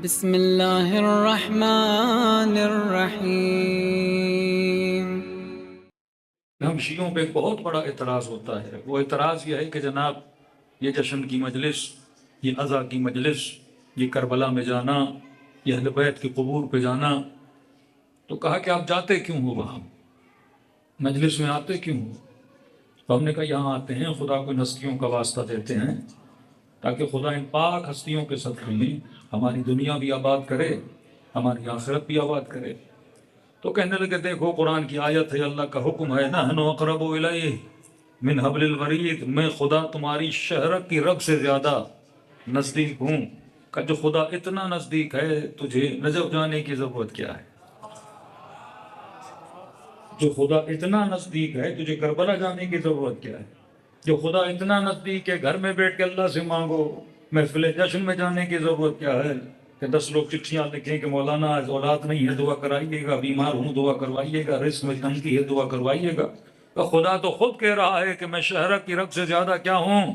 بسم اللہ الرحمن الرحیم۔ ہم شیعوں پہ ایک بہت بڑا اعتراض ہوتا ہے۔ وہ اعتراض یہ ہے کہ جناب یہ جشن کی مجلس، یہ عزا کی مجلس، یہ کربلا میں جانا، یہ اہل بیت کے قبور پہ جانا، تو کہا کہ آپ جاتے کیوں ہو وہاں، مجلس میں آتے کیوں ہو؟ تو ہم نے کہا یہاں آتے ہیں خدا کو ہستیوں کا واسطہ دیتے ہیں تاکہ خدا ان پاک ہستیوں کے صدقے میں ہماری دنیا بھی آباد کرے، ہماری آخرت بھی آباد کرے۔ تو کہنے لگے دیکھو قرآن کی آیت ہے، اللہ کا حکم ہے، نحن اقرب الیہ من حبل الورید، میں خدا تمہاری شہرک کی رگ سے زیادہ نزدیک ہوں۔ کہ جو خدا اتنا نزدیک ہے تجھے نجف جانے کی ضرورت کیا ہے؟ جو خدا اتنا نزدیک ہے تجھے کربلا جانے کی ضرورت کیا ہے؟ جو خدا اتنا نزدیک ہے گھر میں بیٹھ کے اللہ سے مانگو، محفل جشن میں جانے کی ضرورت کیا ہے کہ 10 لوگ چٹھیاں لکھیں کہ مولانا آج اولاد نہیں ہے دعا کرائیے گا، بیمار ہوں دعا کروائیے گا، رزق میں تنگی ہے دعا کروائیے گا۔ تو خدا تو خود کہہ رہا ہے کہ میں شہرک کی رگ سے زیادہ کیا ہوں،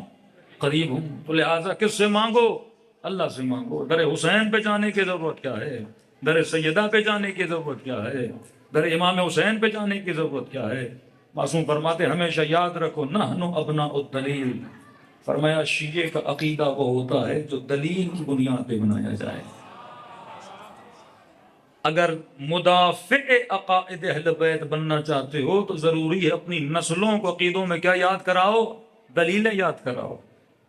قریب ہوں، تو لہٰذا کس سے مانگو؟ اللہ سے مانگو۔ در حسین پہ جانے کی ضرورت کیا ہے؟ در سیدہ پہ جانے کی ضرورت کیا ہے؟ در امام حسین پہ جانے کی ضرورت کیا ہے؟ معصوم فرماتے ہمیشہ یاد رکھو نحن ابناء الدلیل، فرمایا شیعہ کا عقیدہ وہ ہوتا ہے جو دلیل کی بنیاد پہ بنایا جائے۔ اگر مدافع عقائد اہل بیت بننا چاہتے ہو تو ضروری ہے اپنی نسلوں کو عقیدوں میں کیا یاد کراؤ؟ دلیلیں یاد کراؤ۔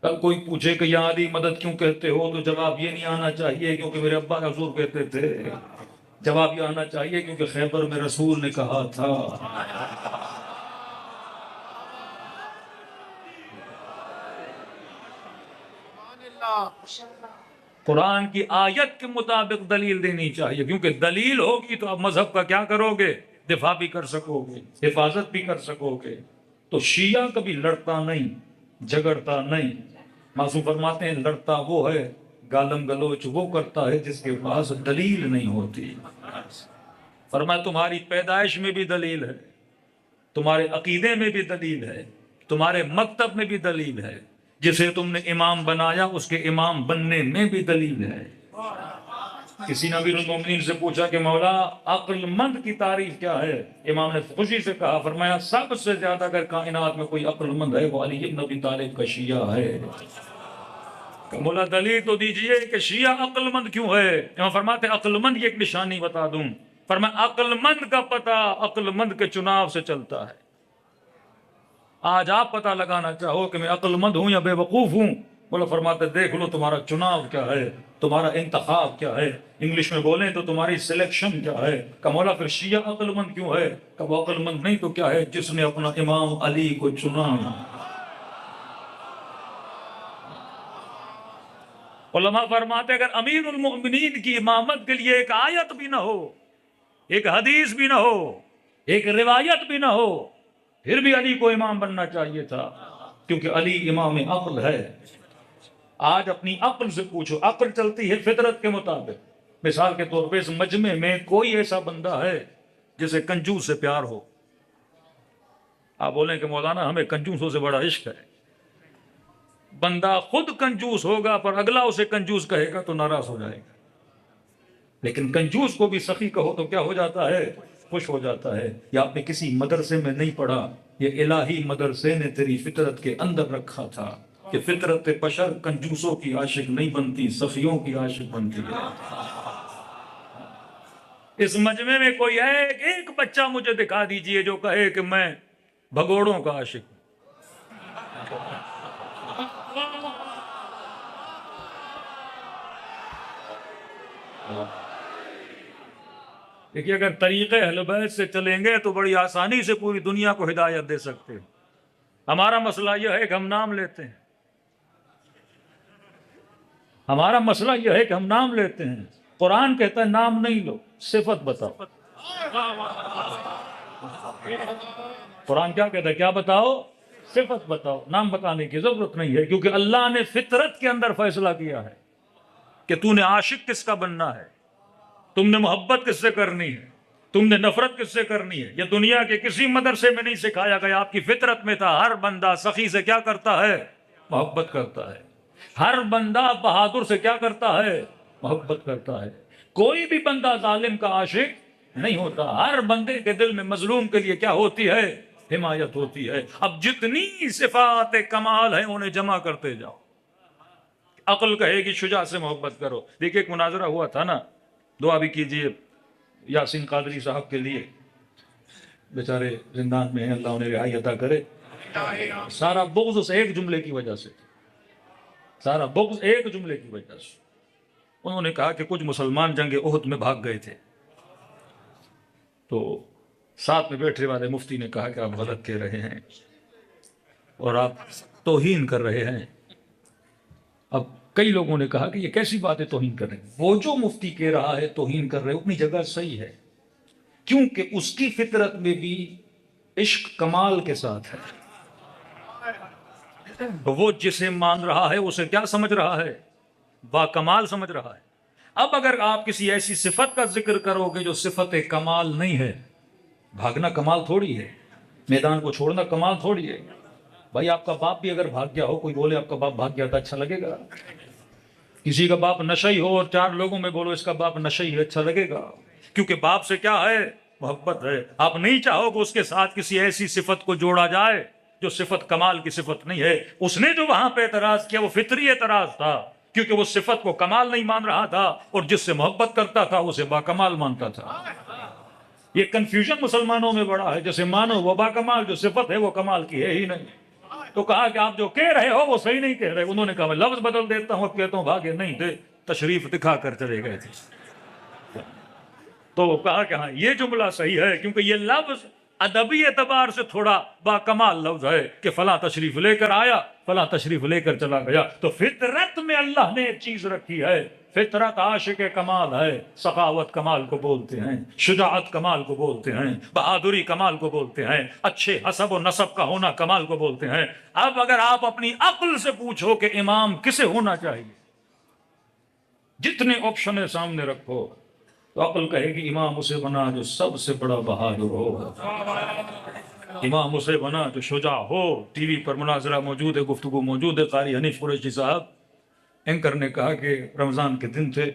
کل کوئی پوچھے کہ یا علی مدد کیوں کہتے ہو تو جواب یہ نہیں آنا چاہیے کیونکہ میرے ابا حضور کہتے تھے، جواب یہ آنا چاہیے کیونکہ خیبر میں رسول نے کہا تھا۔ قرآن کی آیت کے مطابق دلیل دینی چاہیے، کیونکہ دلیل ہوگی تو آپ مذہب کا کیا کرو گے؟ دفاع بھی کر سکو گے، حفاظت بھی کر سکو گے۔ تو شیعہ کبھی لڑتا نہیں، جھگڑتا نہیں۔ معصوم فرماتے ہیں لڑتا وہ ہے، گالم گلوچ وہ کرتا ہے جس کے پاس دلیل نہیں ہوتی۔ فرمایا تمہاری پیدائش میں بھی دلیل ہے، تمہارے عقیدے میں بھی دلیل ہے، تمہارے مکتب میں بھی دلیل ہے، جسے تم نے امام بنایا اس کے امام بننے میں بھی دلیل ہے۔ کسی نے امیر المومنین سے پوچھا کہ مولا عقل مند کی تعریف کیا ہے؟ امام نے خوشی سے کہا، فرمایا سب سے زیادہ اگر کائنات میں کوئی عقل مند ہے وہ علی بن ابی طالب کا شیعہ ہے۔ کہ مولا دلیل تو دیجئے کہ شیعہ عقل مند کیوں ہے؟ امام فرماتے ہیں عقل مند کی ایک نشانی بتا دوں، فرمایا عقل مند کا پتہ عقل مند کے چناؤ سے چلتا ہے۔ آج آپ پتہ لگانا چاہو کہ میں عقل مند ہوں یا بے وقوف ہوں، مولا فرماتے دیکھ لو تمہارا چناؤ کیا ہے، تمہارا انتخاب کیا ہے۔ انگلش میں بولیں تو تمہاری سلیکشن کیا ہے۔ کہ مولا پھر شیعہ عقل مند کیوں ہے؟ کہ وہ عقل مند نہیں تو کیا ہے؟ جس نے اپنا امام علی کو چنا۔ علماء فرماتے اگر امیر المؤمنین کی امامت کے لیے ایک آیت بھی نہ ہو، ایک حدیث بھی نہ ہو، ایک روایت بھی نہ ہو، پھر بھی علی کو امام بننا چاہیے تھا، کیونکہ علی امام عقل ہے۔ آج اپنی عقل سے پوچھو، عقل چلتی ہے فطرت کے مطابق۔ مثال کے طور پہ اس مجمع میں کوئی ایسا بندہ ہے جسے کنجوس سے پیار ہو؟ آپ بولیں کہ مولانا ہمیں کنجوسوں سے بڑا عشق ہے۔ بندہ خود کنجوس ہوگا پر اگلا اسے کنجوس کہے گا تو ناراض ہو جائے گا، لیکن کنجوس کو بھی سخی کہو تو کیا ہو جاتا ہے؟ خوش ہو جاتا ہے۔ یا آپ نے کسی مدرسے میں نہیں پڑھا، یہ الہی مدرسے نے تیری فطرت کے اندر رکھا تھا کہ فطرت بشر کنجوسوں کی عاشق نہیں بنتی، سخیوں کی عاشق بنتی ہے۔ اس مجمع میں کوئی ایک بچہ مجھے دکھا دیجئے جو کہے کہ میں بھگوڑوں کا عاشق ہوں۔ دیکھیے اگر طریقے اہل بیت سے چلیں گے تو بڑی آسانی سے پوری دنیا کو ہدایت دے سکتے ہیں۔ ہمارا مسئلہ یہ ہے کہ ہم نام لیتے ہیں، ہمارا مسئلہ یہ ہے کہ ہم نام لیتے ہیں۔ قرآن کہتا ہے نام نہیں لو، صفت بتاؤ۔ قرآن کیا کہتا ہے؟ کیا بتاؤ؟ صفت بتاؤ، نام بتانے کی ضرورت نہیں ہے، کیونکہ اللہ نے فطرت کے اندر فیصلہ کیا ہے کہ تو نے عاشق کس کا بننا ہے، تم نے محبت کس سے کرنی ہے، تم نے نفرت کس سے کرنی ہے۔ یہ دنیا کے کسی مدرسے میں نہیں سکھایا گیا، آپ کی فطرت میں تھا۔ ہر بندہ سخی سے کیا کرتا ہے؟ محبت کرتا ہے۔ ہر بندہ بہادر سے کیا کرتا ہے؟ محبت کرتا ہے. کوئی بھی بندہ ظالم کا عاشق نہیں ہوتا. ہر بندے کے دل میں مظلوم کے لیے کیا ہوتی ہے؟ حمایت ہوتی ہے. اب جتنی صفات کمال ہیں انہیں جمع کرتے جاؤ. عقل کہے گی شجاع سے محبت کرو. دیکھیں ایک مناظرہ ہوا تھا نا, دعا بھی کیجئے یاسین قادری صاحب کے لیے, بیچارے زندان میں ہیں, اللہ انہیں رہائی عطا کرے. سارا بغض اس ایک جملے کی وجہ سے, سارا بغض ایک جملے کی وجہ سے. انہوں نے کہا کہ کچھ مسلمان جنگ احد میں بھاگ گئے تھے, تو ساتھ میں بیٹھے والے مفتی نے کہا کہ آپ غلط کہہ رہے ہیں اور آپ توہین کر رہے ہیں. اب کئی لوگوں نے کہا کہ یہ کیسی بات ہے توہین کر رہے ہیں. وہ جو مفتی کہہ رہا ہے توہین کر رہے ہیں اپنی جگہ صحیح ہے, کیونکہ اس کی فطرت میں بھی عشق کمال کے ساتھ ہے. وہ جسے مان رہا ہے اسے کیا سمجھ رہا ہے؟ با کمال سمجھ رہا ہے. اب اگر آپ کسی ایسی صفت کا ذکر کرو گے جو صفت کمال نہیں ہے, بھاگنا کمال تھوڑی ہے, میدان کو چھوڑنا کمال تھوڑی ہے. بھائی آپ کا باپ بھی اگر بھاگ گیا ہو, کوئی بولے آپ کا باپ بھاگ گیا تو اچھا لگے گا؟ کسی کا باپ نشئی ہو اور 4 لوگوں میں بولو اس کا باپ نشئی ہے, اچھا لگے گا؟ کیونکہ باپ سے کیا ہے؟ محبت ہے. آپ نہیں چاہو کہ اس کے ساتھ کسی ایسی صفت کو جوڑا جائے جو صفت کمال کی صفت نہیں ہے. اس نے جو وہاں پہ اعتراض کیا وہ فطری اعتراض تھا, کیونکہ وہ صفت کو کمال نہیں مان رہا تھا, اور جس سے محبت کرتا تھا اسے با کمال مانتا تھا. یہ کنفیوژن مسلمانوں میں بڑا ہے. جیسے مانو وہ با کمال, جو صفت ہے وہ کمال کی ہے ہی نہیں. تو کہا کہ آپ جو کہہ رہے ہو وہ صحیح نہیں کہہ رہے. انہوں نے کہا میں لفظ بدل دیتا ہوں, اب کہتا ہوں بھاگے نہیں تھے, تشریف دکھا کر چلے گئے تھے. تو کہا کہ ہاں یہ جملہ صحیح ہے, کیونکہ یہ لفظ ادبی اعتبار سے تھوڑا با کمال لفظ ہے کہ فلاں تشریف لے کر آیا, فلاں تشریف لے کر چلا گیا. تو فطرت میں اللہ نے ایک چیز رکھی ہے, فطرت عاشق کمال ہے. سخاوت کمال کو بولتے ہیں, شجاعت کمال کو بولتے ہیں, بہادری کمال کو بولتے ہیں, اچھے حسب و نسب کا ہونا کمال کو بولتے ہیں. اب اگر آپ اپنی عقل سے پوچھو کہ امام کسے ہونا چاہیے, جتنے آپشن سامنے رکھو, تو عقل کہے گی امام اسے بنا جو سب سے بڑا بہادر ہو, امام اسے بنا جو شجاع ہو. ٹی وی پر مناظرہ موجود ہے, گفتگو موجود ہے. قاری حنیف قریشی صاحب اینکر نے کہا کہ رمضان کے دن تھے,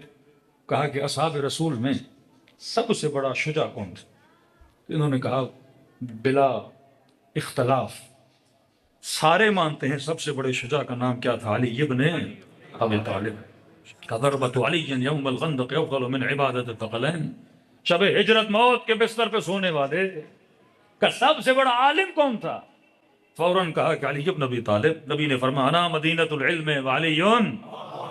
کہا کہ اصحاب رسول میں سب سے بڑا شجاع کون تھا؟ انہوں نے کہا بلا اختلاف سارے مانتے ہیں سب سے بڑے شجاع کا نام کیا تھا؟ علی ابن ابی طالب. ضربت علی یوم الخندق افضل من عبادت الثقلین. شب ہجرت موت کے بستر پہ سونے والے کا سب سے بڑا عالم کون تھا؟ فوراً کہا کہ علی ابن ابی طالب. نبی نے فرمایا انا مدینۃ العلم وعلی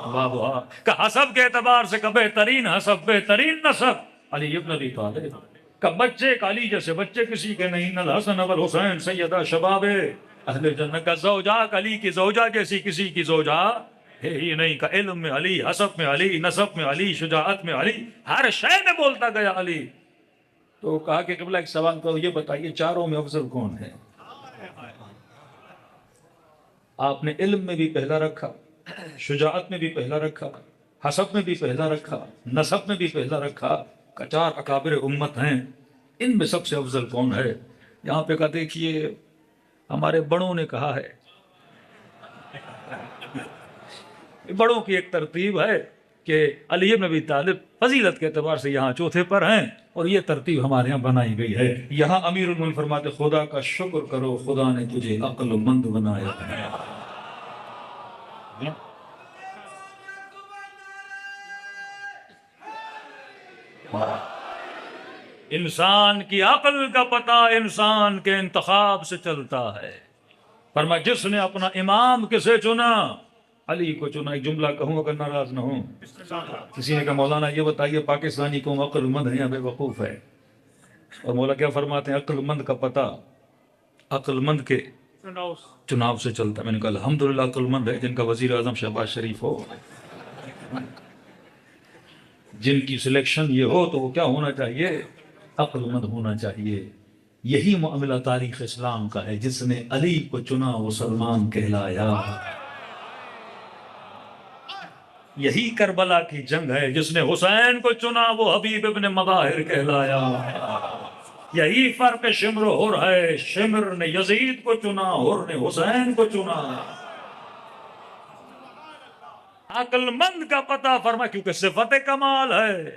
بابھا. کہ حسب کے اعتبار سے کہ بہترین حسب بہترین نسب علی ابن ابی طالب. کہ بچے علی جیسے بچے کسی کے نہیں. الحسن والحسین سیدہ شباب اہل جنت. کا زوجہ علی کی زوجہ جیسی کسی کی زوجہ ہے ہی نہیں. کا علم میں علی, حسب میں علی, نسب میں علی, شجاعت میں علی, ہر شے میں بولتا گیا علی. تو کہا کہ قبلہ ایک سوال کرو, یہ بتائیے چاروں میں افضل کون ہے؟ آپ نے علم میں بھی پہلا رکھا, شجاعت میں بھی پہلا رکھا, حسب میں بھی پہلا رکھا, نسب میں بھی پہلا رکھا. کہ 4 اکابر امت ہیں, ان میں سب سے افضل کون ہے؟ یہاں پہ کہا دیکھیے ہمارے بڑوں نے کہا ہے. بڑوں کی ایک ترتیب ہے کہ علی بن ابی طالب فضیلت کے اعتبار سے یہاں چوتھے پر ہیں, اور یہ ترتیب ہمارے یہاں بنائی گئی ہے. یہاں امیر المومنین فرماتے خدا کا شکر کرو, خدا نے تجھے عقل مند بنایا ہے. انسان کی عقل کا پتہ انسان کے انتخاب سے چلتا ہے. فرمایا جس نے اپنا امام کسے چنا؟ علی کو چنا. ایک جملہ کہوں اگر ناراض نہ ہوں. کسی نے کہا مولانا یہ بتائیے پاکستانی قوم عقل مند ہے یا بے وقوف ہے؟ اور مولا کیا فرماتے ہیں؟ عقل مند کا پتہ عقل مند کے چناؤ سے چلتا ہے. میں نے کہا الحمدللہ عقل مند ہے جن کا وزیر اعظم شہباز شریف ہو, جن کی سلیکشن یہ ہو تو وہ کیا ہونا چاہیے؟ عقل مند ہونا چاہیے. یہی معاملہ تاریخ اسلام کا ہے. جس نے علی کو چنا وہ سلمان کہلایا. یہی کربلا کی جنگ ہے. جس نے حسین کو چنا وہ حبیب ابن مظاہر کہلایا. یہی فرق شمر و حر ہے. شمر نے یزید کو چنا, حر نے حسین کو چنا. عقل مند کا پتہ فرما، کیونکہ صفت کمال ہے.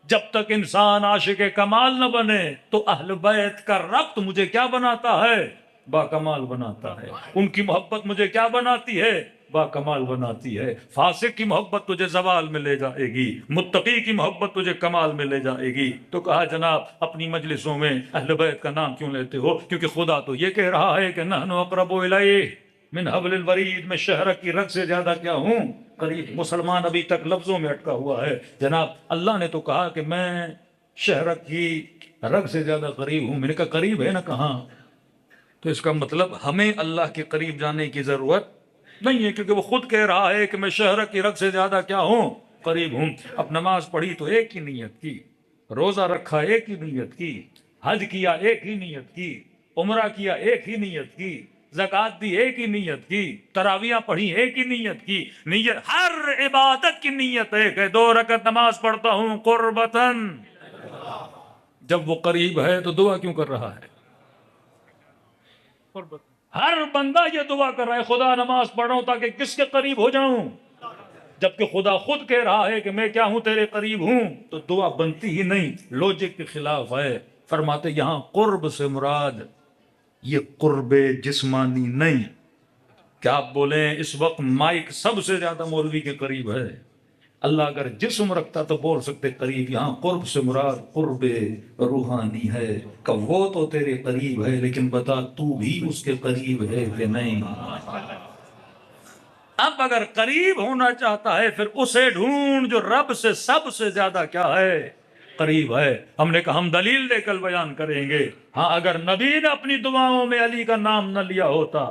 جب تک انسان عاشق کمال نہ بنے تو اہل بیت کا ربط مجھے کیا بناتا ہے؟ با کمال بناتا ہے. ان کی محبت مجھے کیا بناتی ہے؟ با کمال بناتی ہے. فاسق کی محبت تجھے زوال میں لے جائے گی، متقی کی محبت تجھے کمال میں لے جائے گی. تو کہا جناب اپنی مجلسوں میں اہل بیت کا نام کیوں لیتے ہو؟ کیونکہ خدا تو یہ کہہ رہا ہے کہ نحن اقرب الیہ من حبل الورید، میں شہرک کی رگ سے زیادہ کیا ہوں؟ قریب. مسلمان ابھی تک لفظوں میں اٹکا ہوا ہے. جناب اللہ نے تو کہا کہ میں شہرک کی رگ سے زیادہ قریب ہوں. میں نے کہا قریب ہے نا کہاں؟ تو اس کا مطلب ہمیں اللہ کے قریب جانے کی ضرورت نہیں ہے، کیونکہ وہ خود کہہ رہا ہے کہ میں شہرک کی رگ سے زیادہ کیا ہوں؟ قریب ہوں. اب نماز پڑھی تو ایک ہی نیت کی، روزہ رکھا ایک ہی نیت کی، حج کیا ایک ہی نیت کی، عمرہ کیا ایک ہی نیت کی، زکوٰۃ دی ایک ہی نیت کی، تراویحاں پڑھی ایک ہی نیت کی. نیت ہر عبادت کی نیت ایک ہے. 2 رکعت نماز پڑھتا ہوں قربتاً. جب وہ قریب ہے تو دعا کیوں کر رہا ہے؟ ہر بندہ یہ دعا کر رہا ہے خدا نماز پڑھ رہا ہوں تاکہ کس کے قریب ہو جاؤں؟ جبکہ خدا خود کہہ رہا ہے کہ میں کیا ہوں؟ تیرے قریب ہوں. تو دعا بنتی ہی نہیں، لوجک کے خلاف ہے. فرماتے یہاں قرب سے مراد یہ قرب جسمانی نہیں. کیا آپ بولیں اس وقت مائک سب سے زیادہ مولوی کے قریب ہے. اللہ اگر جسم رکھتا تو بول سکتے قریب. یہاں قرب سے مراد قرب روحانی ہے کہ وہ تو تیرے قریب ہے، لیکن بتا تو بھی اس کے قریب ہے کہ نہیں. اب اگر قریب ہونا چاہتا ہے پھر اسے ڈھونڈ جو رب سے سب سے زیادہ کیا ہے؟ قریب ہے. ہم نے کہا ہم دلیل دے کر بیان کریں گے. ہاں اگر نبی نے اپنی دعاؤں میں علی کا نام نہ لیا ہوتا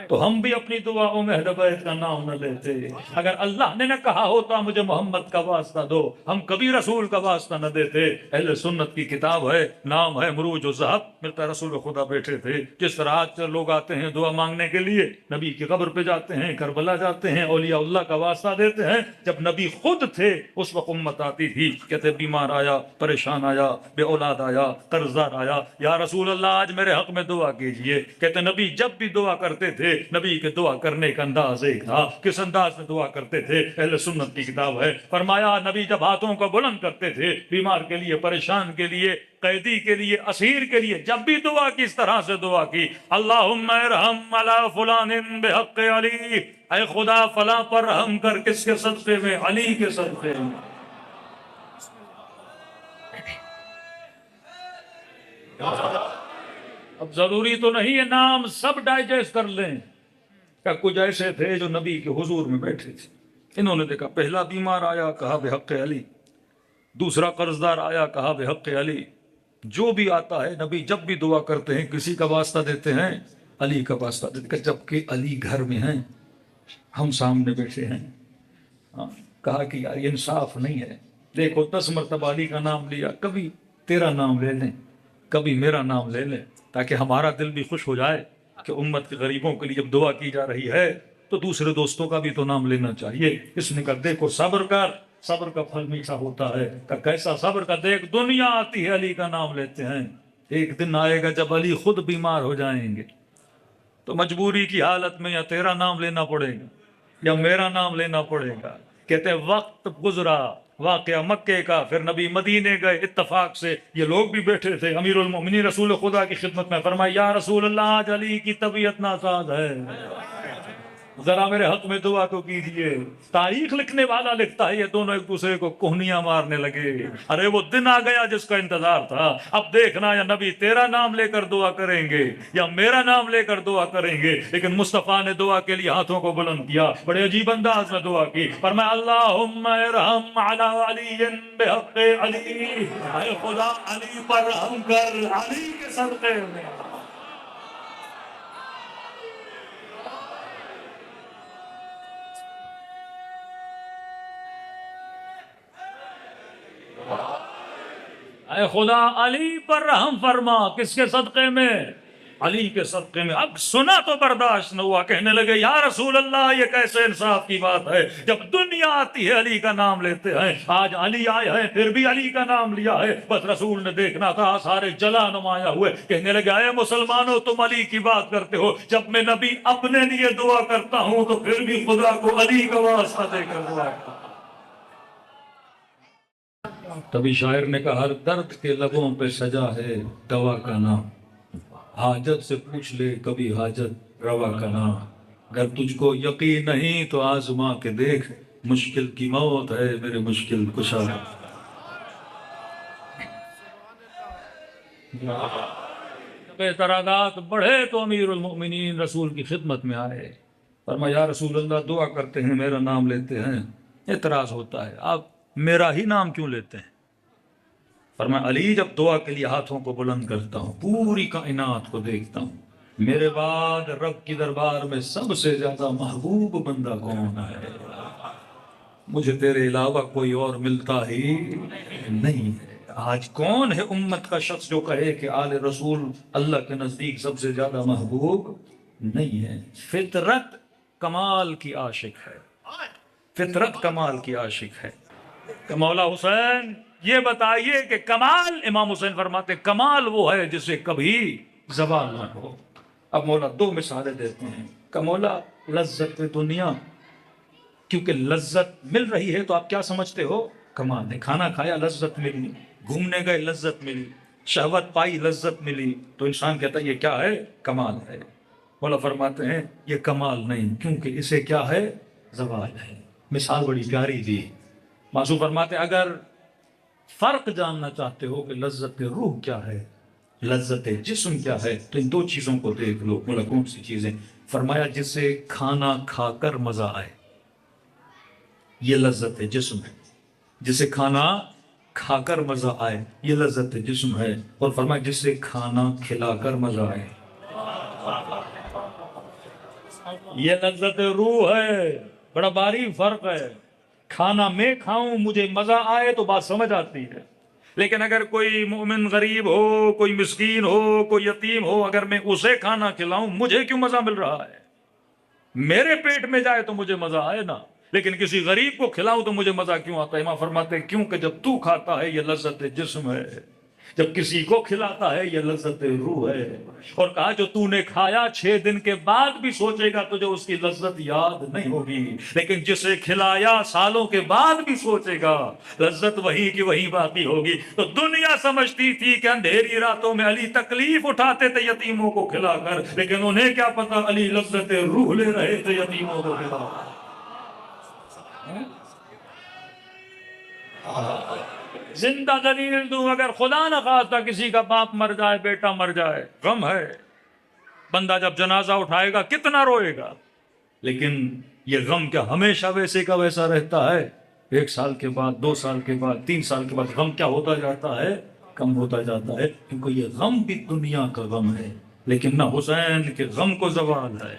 تو ہم بھی اپنی دعاؤں میں اہل بیت کا نام نہ لیتے. اگر اللہ نے نہ کہا ہوتا مجھے محمد کا واسطہ دو، ہم کبھی رسول کا واسطہ نہ دیتے. اہل سنت کی کتاب ہے، نام ہے مروج الذہب. ملتا رسول خدا بیٹھے تھے. جس طرح آج لوگ آتے ہیں دعا مانگنے کے لیے، نبی کی قبر پہ جاتے ہیں، کربلا جاتے ہیں، اولیاء اللہ کا واسطہ دیتے ہیں. جب نبی خود تھے اس وقت امت آتی تھی، کہتے بیمار آیا، پریشان آیا، بے اولاد آیا، قرض دار آیا، یا رسول اللہ آج میرے حق میں دعا کیجئے. کہتے نبی جب بھی دعا کرتے تھے، نبی کے دعا کرنے کا انداز ایک تھا. کس انداز میں دعا کرتے تھے؟ اہل سنت کی کتاب ہے. فرمایا نبی جب ہاتھوں کو بلند کرتے تھے، بیمار کے لیے، پریشان کے لیے، قیدی کے لیے، اسیر کے لیے، جب بھی دعا کی اس طرح سے دعا کی، اللہم ارحم علی فلان بحق علی، اے خدا فلاں پر رحم کر. کس کے صدقے میں؟ علی کے صدقے میں. اب ضروری تو نہیں ہے نام سب ڈائجسٹ کر لیں. کہ کچھ ایسے تھے جو نبی کے حضور میں بیٹھے تھے، انہوں نے دیکھا پہلا بیمار آیا کہا بحق علی، دوسرا قرضدار آیا کہا بحق علی. جو بھی آتا ہے نبی جب بھی دعا کرتے ہیں کسی کا واسطہ دیتے ہیں؟ علی کا واسطہ دیتے ہیں. جبکہ علی گھر میں ہیں، ہم سامنے بیٹھے ہیں. کہا کہ یار یہ انصاف نہیں ہے. دیکھو 10 مرتبہ علی کا نام لیا، کبھی تیرا نام لے لیں، کبھی میرا نام لے لیں، تاکہ ہمارا دل بھی خوش ہو جائے کہ امت کے غریبوں کے لیے جب دعا کی جا رہی ہے تو دوسرے دوستوں کا بھی تو نام لینا چاہیے. اس نے کہا دیکھو صبر کر، صبر کا پھل میٹھا ہوتا ہے. کہ کیسا صبر کا؟ دیکھ دنیا آتی ہے علی کا نام لیتے ہیں، ایک دن آئے گا جب علی خود بیمار ہو جائیں گے تو مجبوری کی حالت میں یا تیرا نام لینا پڑے گا یا میرا نام لینا پڑے گا. کہتے ہیں وقت گزرا، واقعہ مکے کا، پھر نبی مدینے گئے. اتفاق سے یہ لوگ بھی بیٹھے تھے. امیر المومنین رسول خدا کی خدمت میں فرمایا یا رسول اللہ آج علی کی طبیعت ناساز ہے، ذرا میرے حق میں دعا تو کیجئے. تاریخ لکھنے والا لکھتا ہے یہ دونوں ایک دوسرے کو کوہنیاں مارنے لگے. ارے وہ دن آ گیا جس کا انتظار تھا. اب دیکھنا یا نبی تیرا نام لے کر دعا کریں گے یا میرا نام لے کر دعا کریں گے. لیکن مصطفیٰ نے دعا کے لیے ہاتھوں کو بلند کیا، بڑے عجیب انداز میں دعا کی. فرمایا اللہم ارحم علی علی بحق علی، اے خدا علی پر رحم کر، علی کے صدقے میں. اے خدا علی پر رحم فرما. کس کے صدقے میں؟ علی کے صدقے میں. اب سنا تو برداشت نہ ہوا, کہنے لگے یا رسول اللہ یہ کیسے انصاف کی بات ہے, جب دنیا آتی ہے علی کا نام لیتے ہیں, آج علی آئے ہیں پھر بھی علی کا نام لیا ہے. بس رسول نے دیکھنا تھا, سارے جلا نمایا ہوئے. کہنے لگے اے مسلمانوں تم علی کی بات کرتے ہو, جب میں نبی اپنے لیے دعا کرتا ہوں تو پھر بھی خدا کو علی کا واسطہ دے کر دعا کرتا. تبھی شاعر نے کہا ہر درد کے لبوں پہ سجا ہے دوا کا نام, حاجت سے پوچھ لے کبھی حاجت روا کا نام. اگر تجھ کو یقین نہیں تو آزما کے دیکھ, مشکل کی موت ہے میرے مشکل کشا. جب اعتراضات بڑھے تو امیر المؤمنین رسول کی خدمت میں آئے. فرمایا یا رسول اللہ دعا کرتے ہیں میرا نام لیتے ہیں, اعتراض ہوتا ہے, آپ میرا ہی نام کیوں لیتے ہیں؟ فرمایا علی جب دعا کے لیے ہاتھوں کو بلند کرتا ہوں پوری کائنات کو دیکھتا ہوں, میرے بعد رب کی دربار میں سب سے زیادہ محبوب بندہ کون ہے؟ مجھے تیرے علاوہ کوئی اور ملتا ہی نہیں ہے. آج کون ہے امت کا شخص جو کہے کہ آل رسول اللہ کے نزدیک سب سے زیادہ محبوب نہیں ہے؟ فطرت کمال کی عاشق ہے, فطرت کمال کی عاشق ہے. کہ مولا حسین یہ بتائیے کہ کمال, امام حسین فرماتے کمال وہ ہے جسے کبھی زوال نہ ہو. اب مولا دو مثالیں دیتے ہیں کہ مولا لذت دنیا, کیونکہ لذت مل رہی ہے تو آپ کیا سمجھتے ہو؟ کمال ہے. کھانا کھایا لذت ملی, گھومنے گئے لذت ملی, شہوت پائی لذت ملی, تو انسان کہتا ہے یہ کیا ہے؟ کمال ہے. مولا فرماتے ہیں یہ کمال نہیں, کیونکہ اسے کیا ہے؟ زوال ہے. مثال بڑی پیاری دی. معصوم فرماتے اگر فرق جاننا چاہتے ہو کہ لذت روح کیا ہے, لذت جسم کیا ہے, تو ان دو چیزوں کو دیکھ لو. مولا کون سی چیزیں؟ فرمایا جسے کھانا کھا کر مزہ آئے, یہ لذت جسم ہے. جسے کھانا کھا کر مزہ آئے, یہ لذت جسم ہے. اور فرمایا جسے کھانا کھلا کر مزہ آئے, یہ لذت روح ہے. بڑا باریک فرق ہے. کھانا میں کھاؤں مجھے مزہ آئے تو بات سمجھ آتی ہے, لیکن اگر کوئی مومن غریب ہو, کوئی مسکین ہو, کوئی یتیم ہو, اگر میں اسے کھانا کھلاؤں مجھے کیوں مزہ مل رہا ہے؟ میرے پیٹ میں جائے تو مجھے مزہ آئے نا, لیکن کسی غریب کو کھلاؤں تو مجھے مزہ کیوں آتا ہے؟ امام فرماتے ہیں کیونکہ جب تو کھاتا ہے یہ لذت جسم ہے, جب کسی کو کھلاتا ہے یہ لذت روح ہے. اور کہا جو تو نے کھایا 6 دن کے بعد بھی سوچے گا تجھے اس کی لذت یاد نہیں ہوگی, لیکن جسے کھلایا سالوں کے بعد بھی سوچے گا, لذت وہی کی وہی باقی ہوگی. تو دنیا سمجھتی تھی کہ اندھیری راتوں میں علی تکلیف اٹھاتے تھے یتیموں کو کھلا کر, لیکن انہیں کیا پتا علی لذت روح لے رہے تھے یتیموں کو کھلا کر. زندہ دلیل دوں, اگر خدا نہ خواستہ کسی کا باپ مر جائے, بیٹا مر جائے, غم ہے. بندہ جب جنازہ اٹھائے گا کتنا روئے گا, لیکن یہ غم کیا ہمیشہ ویسے کا ویسا رہتا ہے؟ 1 سال کے بعد, 2 سال کے بعد, 3 سال کے بعد غم کیا ہوتا جاتا ہے؟ کم ہوتا جاتا ہے. کیونکہ یہ غم بھی دنیا کا غم ہے, لیکن نہ حسین کے غم کو زوال ہے,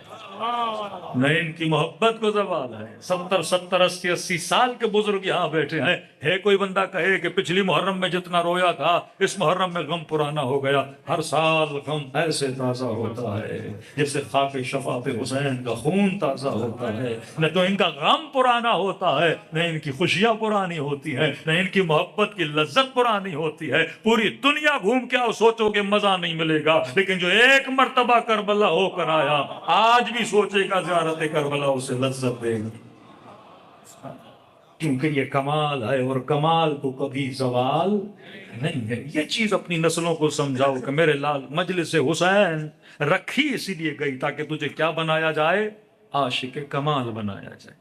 نہ ان کی محبت کو زوال ہے. 70 80 سال کے بزرگ یہاں بیٹھے ہیں. ہے کوئی بندہ کہے کہ پچھلی محرم میں جتنا رویا تھا اس محرم میں غم پرانا ہو گیا؟ ہر سال غم ایسے تازہ ہوتا ہے جیسے خاک شفاف حسین کا خون تازہ ہوتا ہے. نہ تو ان کا غم پرانا ہوتا ہے, نہ ان کی خوشیاں پرانی ہوتی ہیں, نہ ان کی محبت کی لذت پرانی ہوتی ہے. پوری دنیا گھوم کے آؤ سوچو کہ مزہ نہیں ملے گا, لیکن جو ایک مرتبہ کربلا ہو کر آیا آج بھی سوچے گا زیارت کربلا اسے لذت دے گا, کیونکہ یہ کمال ہے اور کمال کو کبھی زوال نہیں ہے. یہ چیز اپنی نسلوں کو سمجھاؤ کہ میرے لال مجلس حسین رکھی اسی لیے گئی تاکہ تجھے کیا بنایا جائے؟ عاشق کمال بنایا جائے.